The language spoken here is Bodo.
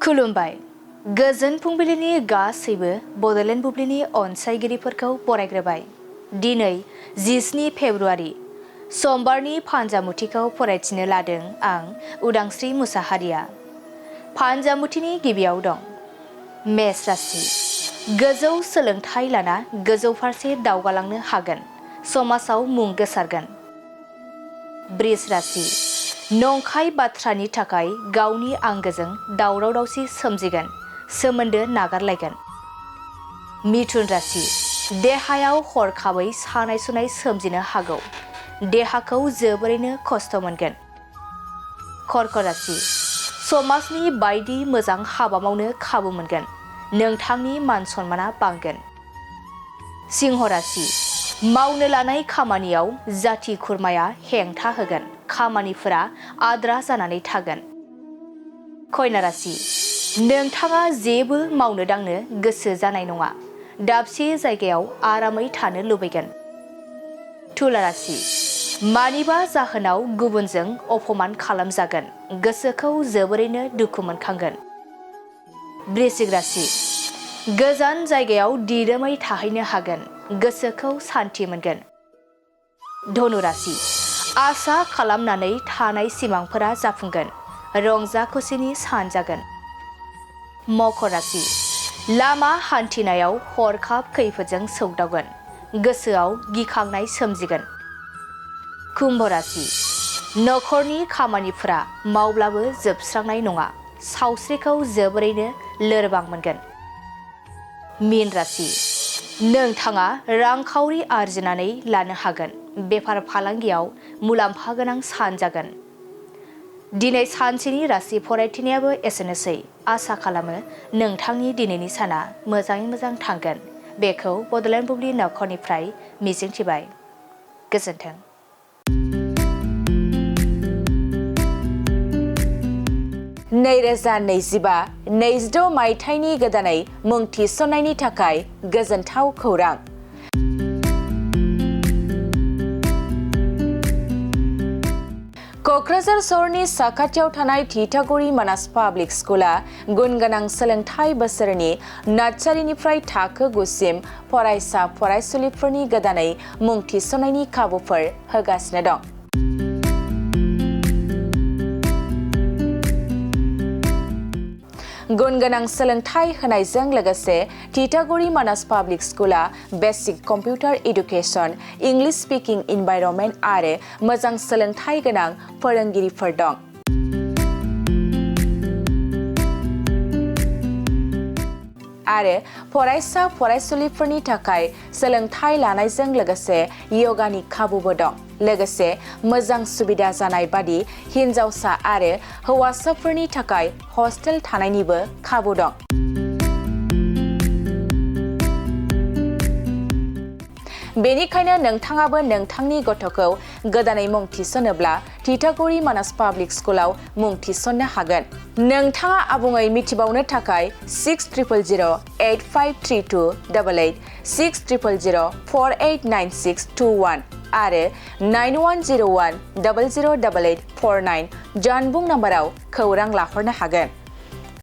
खुलुमबाय गोजोन फुंबिलिनि गासैबो बड'लेण्ड बुब्लिनि अनसायगिरिफोरखौ बरायग्रोबाय। दिनै 17 फेब्रुआरि समबारनि फानजामुथिखौ फरायथिनो लादों आं उदांस्रि मुसाहारिया। फानजामुथिनि गिबियाव दं मेष राशि। गोजौ सोलोंथाइ लाना गोजौ फारसे दावगालांनो हागोन, समाजाव मुं गोसारगोन। बृष राशि। नंखाय बाथ्रानि थाखाय गावनि आंगोजों दावराव दावसि सोमजिगोन, सोमोन्दो नागारलायगोन। मिथुन राशि। देहायाव हरखाबै सानाय सुनाय सोमजिनो हागौ, देहाखौ जोबोरैनो खस्थ' मोनगोन। कर्क राशि। समाजनि बायदि मोजां हाबा मावनो खाबु मोनगोन, नोंथांनि मान सन्माना बांगोन। सिंह राशि। मावनो लानाय खामानियाव जाथि खुरमाया हेंथा होगोन, खामानिफोरा आद्रा जानानै थागोन। कन्या राशि। नोंथाङा जेबो मावनो दांनो गोसो जानाय नङा, दाबसे जायगायाव आरामै थानो लुबैगोन। तुला राशि। मानिबा जाहोनाव गुबुनजों अपमान खालामजागोन, गोसोखौ जोबोरैनो दुखु मोनखांगोन। वृश्चिक राशि। गोजान जायगायाव दिदोमै थाहैनो हागोन, गोसोखौ सान्थि मोनगोन। धनु राशि। आसा खालामनानै थानाय सिमांफोरा जाफुंगोन, रंजा खुसिनि सान जागोन। मकर राशि। लामा हान्थिनायाव हरखाब खैफोदजों सौदावगोन, गोसोआव गिखांनाय सोमजिगोन। कुम्भ राशि। नखरनि खामानिफोरा मावब्लाबो जोबस्रांनाय नङा, सावस्रिखौ जोबोरैनो लोरबां मोनगोन। मीन राशि। नोंथाङा रांखावरि आरजिनानै लानो हागोन, बेफार फालांगियाव मुलाम्फा गोनां सान जागोन। दिनै सानसेनि राशि फरायथिनायाबो एसेनोसै। आसा खालामो नोंथांनि दिनैनि साना मोजाङै मोजां थांगोन, बेखौ बड'लेण्ड बुब्लि नखरनिफ्राय मिजिंथिबाय। गोजोन्थों। 2025-26 मायथाइनि गोदानै मुं थिसननायनि थाखाय गोजोनथाव खौरां। क'क्राझार सहरनि साखाथियाव थानाय थिथागुरि मानास पाब्लिक स्कुला गुनगोनां सोलोंथाइ बोसोरनि नार्सारिनिफ्राय थाखो 9 सिम फरायसा फरायसुलिफोरनि गोदानै मुं थिसननायनि खाबुफोर होगासिनो दं। गुनगोनां सोलोंथाइ होनायजों लोगोसे थिथागुरि मानास पाब्लिक स्कुला basic computer education, English speaking environment आरो मोजां सोलोंथाइ गोनां फोरोंगिरिफोर दं। आरो फरायसा फरायसुलिफोरनि थाखाय सोलोंथाइ लानायजों लोगोसे यगानि खाबुबो दं। लोगोसे मोजां सुबिदा जानाय बादि हिन्जावसा आरो हौवासाफोरनि थाखाय हस्टेल थानायनिबो खाबु दं। बेनिखायनो नोंथाङाबो नोंथांनि गथ'खौ गोदानै मुं थिसनोब्ला थिथागुरि मानास पाब्लिक स्कुलाव मुं थिसननो हागोन। नोंथाङा आबुङै मिथिबावनो थाखाय 6000853288, 6000489621 आरो 9101008849 जानबुं नाम्बाराव खौरां लाहरनो हागोन।